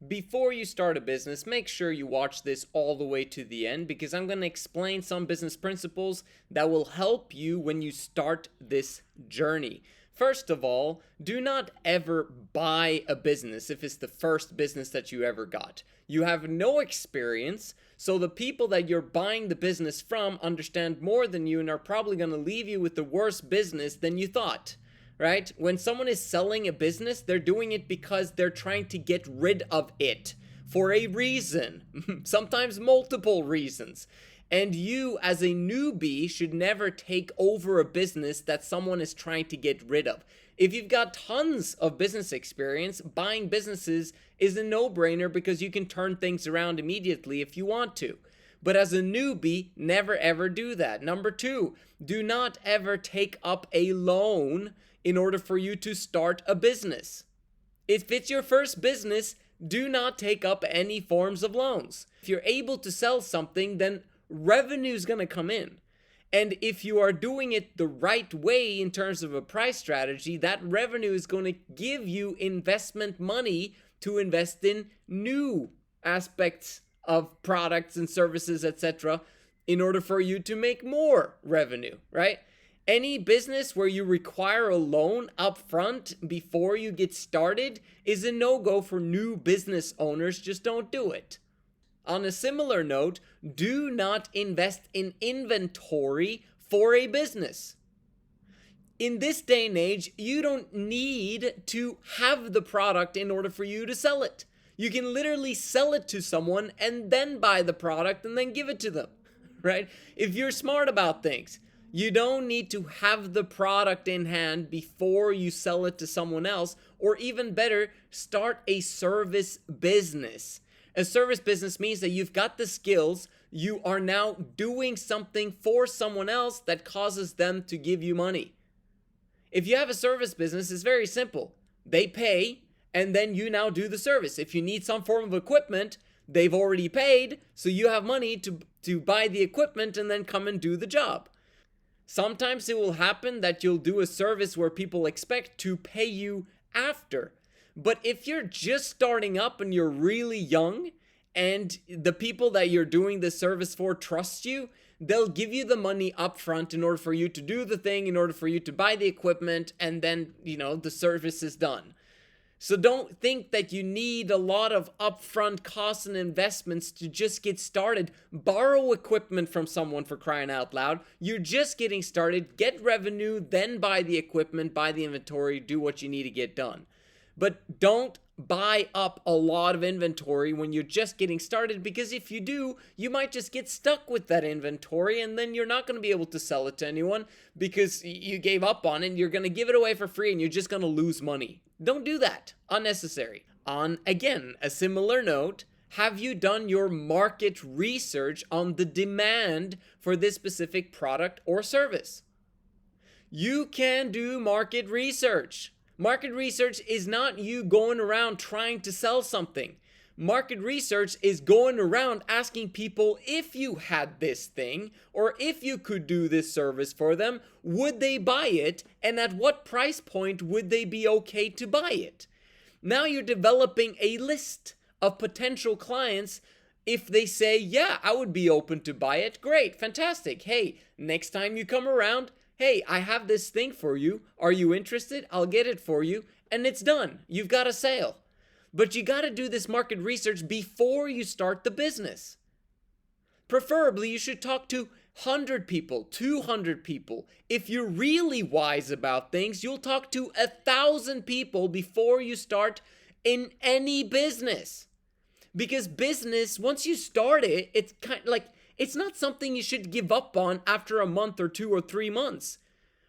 Before you start a business, make sure you watch this all the way to the end because I'm going to explain some business principles that will help you when you start this journey. First of all, do not ever buy a business if it's the first business that you ever got. You have no experience, so the people that you're buying the business from understand more than you and are probably going to leave you with the worst business than you thought. Right? When someone is selling a business, they're doing it because they're trying to get rid of it for a reason, sometimes multiple reasons. And you, as a newbie, should never take over a business that someone is trying to get rid of. If you've got tons of business experience, buying businesses is a no-brainer because you can turn things around immediately if you want to. But as a newbie, never ever do that. Number two, do not ever take up a loan in order for you to start a business. If it's your first business, do not take up any forms of loans. If you're able to sell something, then revenue is going to come in. And if you are doing it the right way in terms of a price strategy, that revenue is going to give you investment money to invest in new aspects of products and services, etc., in order for you to make more revenue, right? Any business where you require a loan up front before you get started is a no-go for new business owners. Just don't do it. On a similar note, do not invest in inventory for a business. In this day and age, you don't need to have the product in order for you to sell it. You can literally sell it to someone and then buy the product and then give it to them, right? If you're smart about things. You don't need to have the product in hand before you sell it to someone else, or even better, start a service business. A service business means that you've got the skills, you are now doing something for someone else that causes them to give you money. If you have a service business, it's very simple. They pay, and then you now do the service. If you need some form of equipment, they've already paid, so you have money to buy the equipment and then come and do the job. Sometimes it will happen that you'll do a service where people expect to pay you after. But if you're just starting up and you're really young and the people that you're doing the service for trust you, they'll give you the money up front in order for you to do the thing, in order for you to buy the equipment, and then, the service is done. So don't think that you need a lot of upfront costs and investments to just get started. Borrow equipment from someone, for crying out loud. You're just getting started. Get revenue, then buy the equipment, buy the inventory, do what you need to get done. But don't buy up a lot of inventory when you're just getting started, because if you do, you might just get stuck with that inventory and then you're not going to be able to sell it to anyone because you gave up on it and you're going to give it away for free and you're just going to lose money. Don't do that. Unnecessary. On, again, a similar note, have you done your market research on the demand for this specific product or service? You can do market research. Market research is not you going around trying to sell something. Market research is going around asking people if you had this thing or if you could do this service for them, would they buy it, and at what price point would they be okay to buy it? Now you're developing a list of potential clients. If they say, yeah, I would be open to buy it, great, fantastic. Hey, next time you come around, hey, I have this thing for you. Are you interested? I'll get it for you. And it's done. You've got a sale. But you got to do this market research before you start the business. Preferably, you should talk to 100 people, 200 people. If you're really wise about things, you'll talk to 1,000 people before you start in any business. Because business, once you start it, it's kind of like, it's not something you should give up on after a month or 2 or 3 months.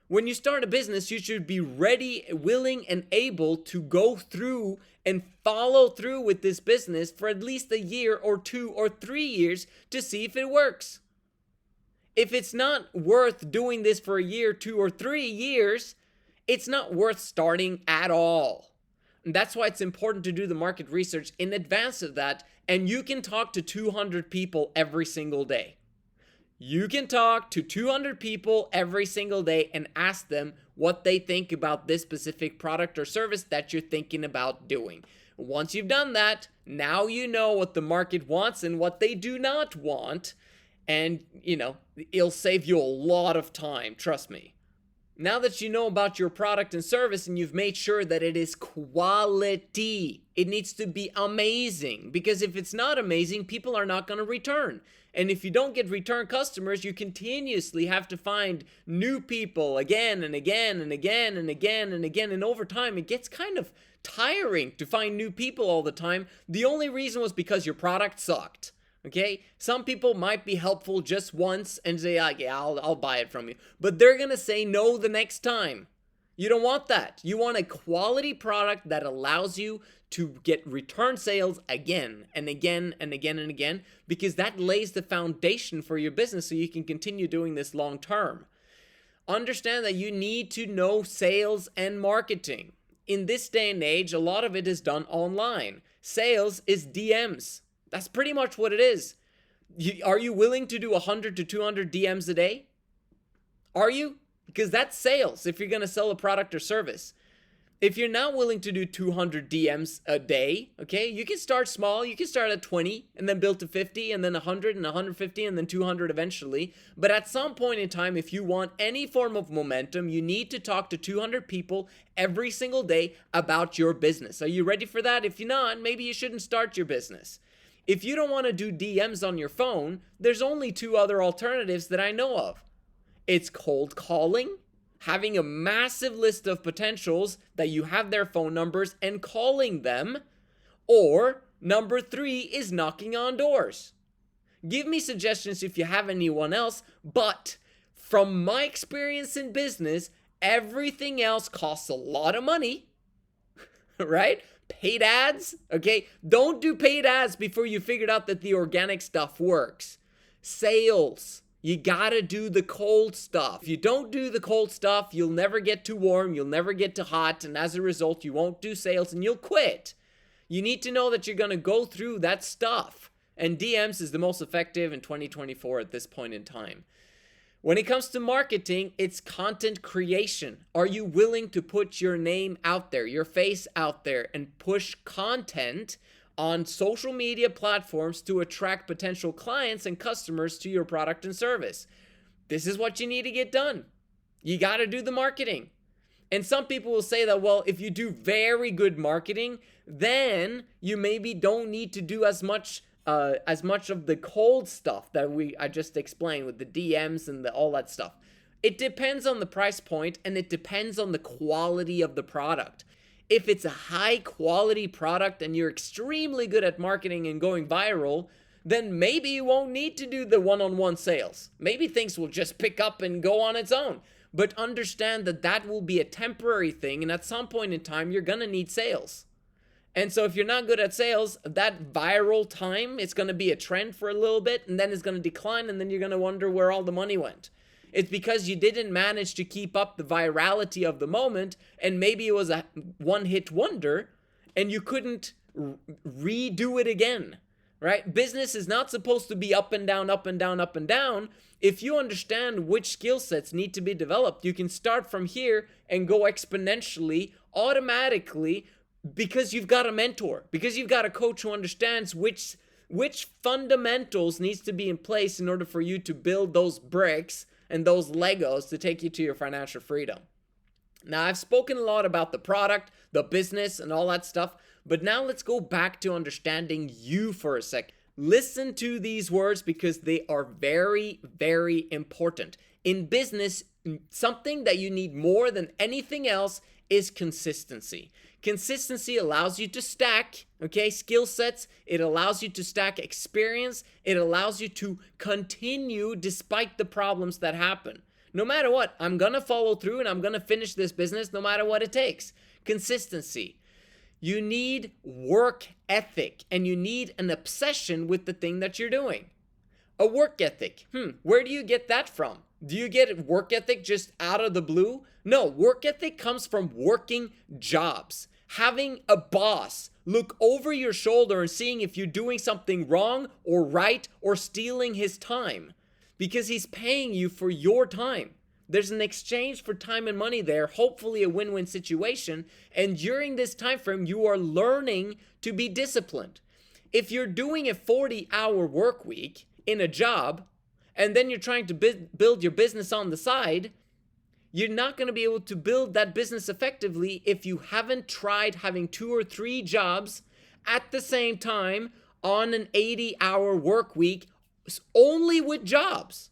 When you start a business, you should be ready, willing, and able to go through and follow through with this business for at least a year or 2 or 3 years to see if it works. If it's not worth doing this for a year, 2 or 3 years, it's not worth starting at all. And that's why it's important to do the market research in advance of that, and you can talk to 200 people every single day. You can talk to 200 people every single day and ask them what they think about this specific product or service that you're thinking about doing. Once you've done that, now you know what the market wants and what they do not want. And, it'll save you a lot of time, trust me. Now that you know about your product and service and you've made sure that it is quality, it needs to be amazing. Because if it's not amazing, people are not going to return. And if you don't get return customers, you continuously have to find new people again and again and again and again and again. And over time, it gets kind of tiring to find new people all the time. The only reason was because your product sucked. Okay, some people might be helpful just once and say, yeah, I'll buy it from you. But they're going to say no the next time. You don't want that. You want a quality product that allows you to get return sales again and again and again and again, because that lays the foundation for your business so you can continue doing this long term. Understand that you need to know sales and marketing. In this day and age, a lot of it is done online. Sales is DMs. That's pretty much what it is. Are you willing to do 100 to 200 DMs a day? Are you? Because that's sales if you're going to sell a product or service. If you're not willing to do 200 DMs a day, okay, you can start small. You can start at 20 and then build to 50 and then 100 and 150 and then 200 eventually. But at some point in time, if you want any form of momentum, you need to talk to 200 people every single day about your business. Are you ready for that? If you're not, maybe you shouldn't start your business. If you don't want to do DMs on your phone, there's only two other alternatives that I know of. It's cold calling, having a massive list of potentials that you have their phone numbers and calling them, or number 3 is knocking on doors. Give me suggestions if you have anyone else, but from my experience in business, everything else costs a lot of money, right? Paid ads, okay? Don't do paid ads before you figured out that the organic stuff works. Sales, you gotta do the cold stuff. If you don't do the cold stuff, you'll never get to warm, you'll never get to hot, and as a result, you won't do sales and you'll quit. You need to know that you're gonna go through that stuff. And DMs is the most effective in 2024 at this point in time. When it comes to marketing, it's content creation. Are you willing to put your name out there, your face out there, and push content on social media platforms to attract potential clients and customers to your product and service? This is what you need to get done. You got to do the marketing. And some people will say that, well, if you do very good marketing, then you maybe don't need to do as much of the cold stuff that I just explained with the DMs and all that stuff. It depends on the price point and it depends on the quality of the product. If it's a high quality product and you're extremely good at marketing and going viral, then maybe you won't need to do the one-on-one sales. Maybe things will just pick up and go on its own. But understand that that will be a temporary thing, and at some point in time, you're gonna need sales. And so if you're not good at sales, that viral time, it's going to be a trend for a little bit and then it's going to decline and then you're going to wonder where all the money went. It's because you didn't manage to keep up the virality of the moment, and maybe it was a one-hit wonder and you couldn't redo it again, right? Business is not supposed to be up and down, up and down, up and down. If you understand which skill sets need to be developed, you can start from here and go exponentially, automatically, because you've got a mentor, because you've got a coach who understands which fundamentals needs to be in place in order for you to build those bricks and those Legos to take you to your financial freedom. Now, I've spoken a lot about the product, the business, and all that stuff, but now let's go back to understanding you for a sec. Listen to these words because they are very, very important. In business, something that you need more than anything else is consistency. Consistency allows you to stack, skill sets. It allows you to stack experience. It allows you to continue despite the problems that happen. No matter what, I'm going to follow through and I'm going to finish this business no matter what it takes. Consistency. You need work ethic and you need an obsession with the thing that you're doing. A work ethic. Where do you get that from? Do you get work ethic just out of the blue? No, work ethic comes from working jobs. Having a boss look over your shoulder and seeing if you're doing something wrong or right or stealing his time, because he's paying you for your time. There's an exchange for time and money there, hopefully a win-win situation. And during this time frame, you are learning to be disciplined. If you're doing a 40-hour work week in a job, and then you're trying to build your business on the side, you're not going to be able to build that business effectively if you haven't tried having 2 or 3 jobs at the same time on an 80-hour work week, only with jobs.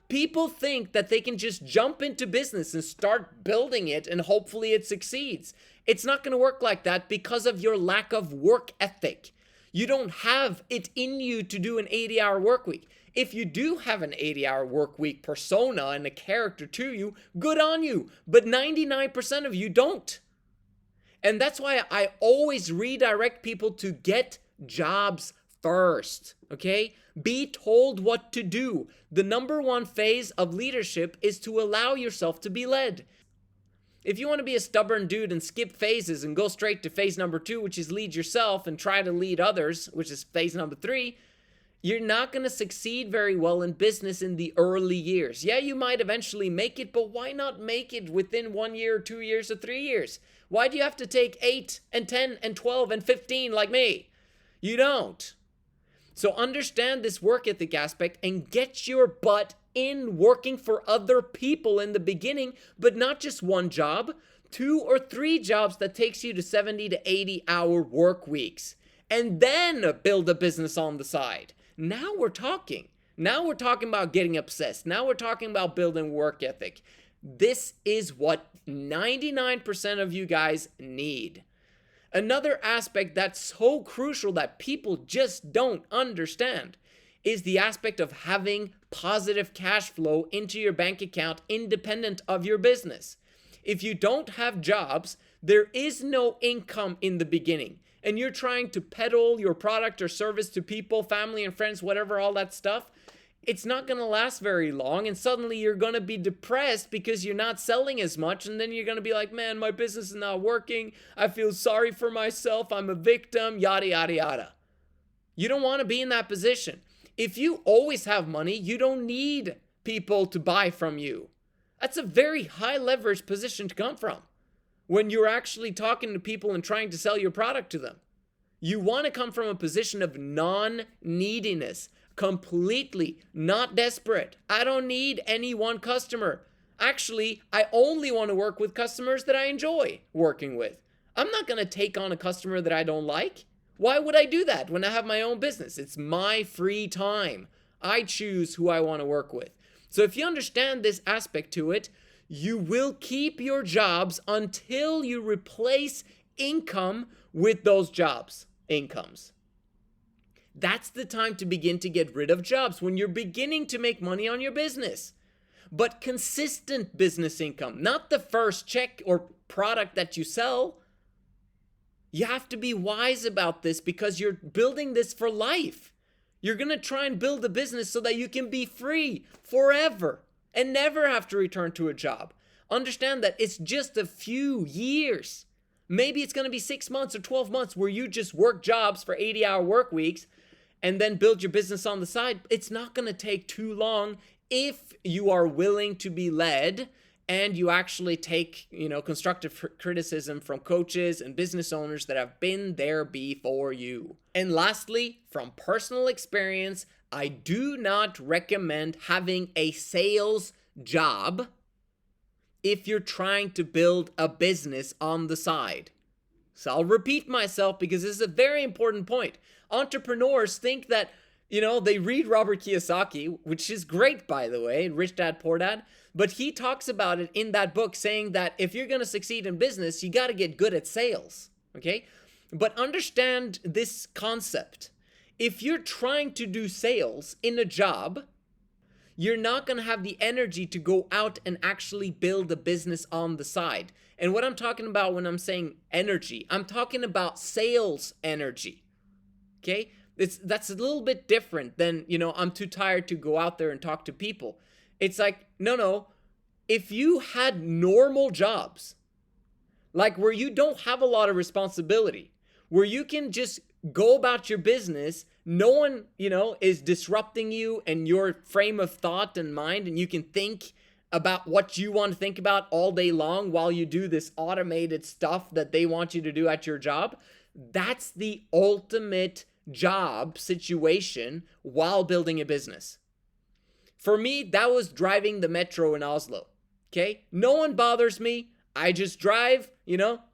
People think that they can just jump into business and start building it and hopefully it succeeds. It's not going to work like that because of your lack of work ethic. You don't have it in you to do an 80-hour work week. If you do have an 80-hour work week persona and a character to you, good on you. But 99% of you don't. And that's why I always redirect people to get jobs first, okay? Be told what to do. The number one phase of leadership is to allow yourself to be led. If you want to be a stubborn dude and skip phases and go straight to phase number 2, which is lead yourself and try to lead others, which is phase number 3, you're not going to succeed very well in business in the early years. Yeah, you might eventually make it, but why not make it within 1 year, 2 years, or 3 years? Why do you have to take 8 and 10 and 12 and 15 like me? You don't. So understand this work ethic aspect and get your butt in working for other people in the beginning, but not just one job, 2 or 3 jobs that takes you to 70 to 80-hour work weeks, and then build a business on the side. Now we're talking. Now we're talking about getting obsessed. Now we're talking about building work ethic. This is what 99% of you guys need. Another aspect that's so crucial that people just don't understand is the aspect of having positive cash flow into your bank account independent of your business. If you don't have jobs, there is no income in the beginning, and you're trying to peddle your product or service to people, family and friends, whatever, all that stuff, it's not going to last very long, and suddenly you're going to be depressed because you're not selling as much, and then you're going to be like, man, my business is not working, I feel sorry for myself, I'm a victim, yada, yada, yada. You don't want to be in that position. If you always have money, you don't need people to buy from you. That's a very high leverage position to come from when you're actually talking to people and trying to sell your product to them. You want to come from a position of non-neediness, completely not desperate. I don't need any one customer. Actually, I only want to work with customers that I enjoy working with. I'm not going to take on a customer that I don't like. Why would I do that when I have my own business? It's my free time. I choose who I want to work with. So if you understand this aspect to it, you will keep your jobs until you replace income with those incomes. That's the time to begin to get rid of jobs, when you're beginning to make money on your business. But consistent business income, not the first check or product that you sell. You have to be wise about this because you're building this for life. You're going to try and build a business so that you can be free forever and never have to return to a job. Understand that it's just a few years. Maybe it's going to be 6 months or 12 months where you just work jobs for 80-hour work weeks and then build your business on the side. It's not going to take too long if you are willing to be led and you actually take, constructive criticism from coaches and business owners that have been there before you. And lastly, from personal experience, I do not recommend having a sales job if you're trying to build a business on the side. So I'll repeat myself because this is a very important point. Entrepreneurs think that, they read Robert Kiyosaki, which is great, by the way, Rich Dad, Poor Dad, but he talks about it in that book saying that if you're going to succeed in business, you got to get good at sales, okay? But understand this concept. If you're trying to do sales in a job, you're not going to have the energy to go out and actually build a business on the side. And what I'm talking about when I'm saying energy, I'm talking about sales energy, okay? That's a little bit different than, I'm too tired to go out there and talk to people. It's like, no. If you had normal jobs, like where you don't have a lot of responsibility, where you can just go about your business, no one, is disrupting you and your frame of thought and mind, and you can think about what you want to think about all day long while you do this automated stuff that they want you to do at your job, that's the ultimate job situation while building a business. For me, that was driving the metro in Oslo. Okay? No one bothers me. I just drive,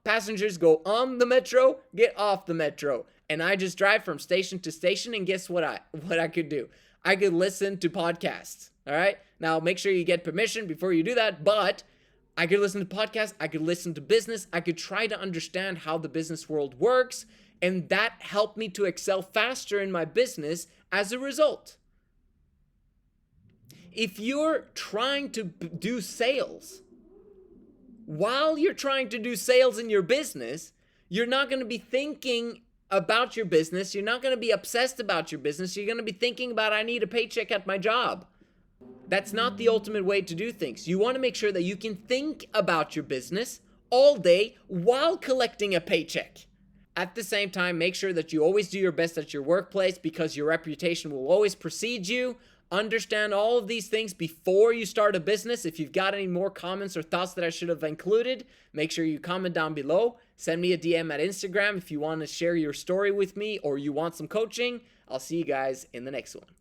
passengers go on the metro, get off the metro. And I just drive from station to station, and guess what I could do? I could listen to podcasts. All right? Now, make sure you get permission before you do that, but I could listen to podcasts, I could listen to business, I could try to understand how the business world works, and that helped me to excel faster in my business as a result. If you're trying to do sales, while you're trying to do sales in your business, you're not going to be thinking about your business. You're not going to be obsessed about your business. You're going to be thinking about, I need a paycheck at my job. That's not the ultimate way to do things. You want to make sure that you can think about your business all day while collecting a paycheck. At the same time, make sure that you always do your best at your workplace, because your reputation will always precede you. Understand all of these things before you start a business. If you've got any more comments or thoughts that I should have included, make sure you comment down below. Send me a DM at Instagram if you want to share your story with me or you want some coaching. I'll see you guys in the next one.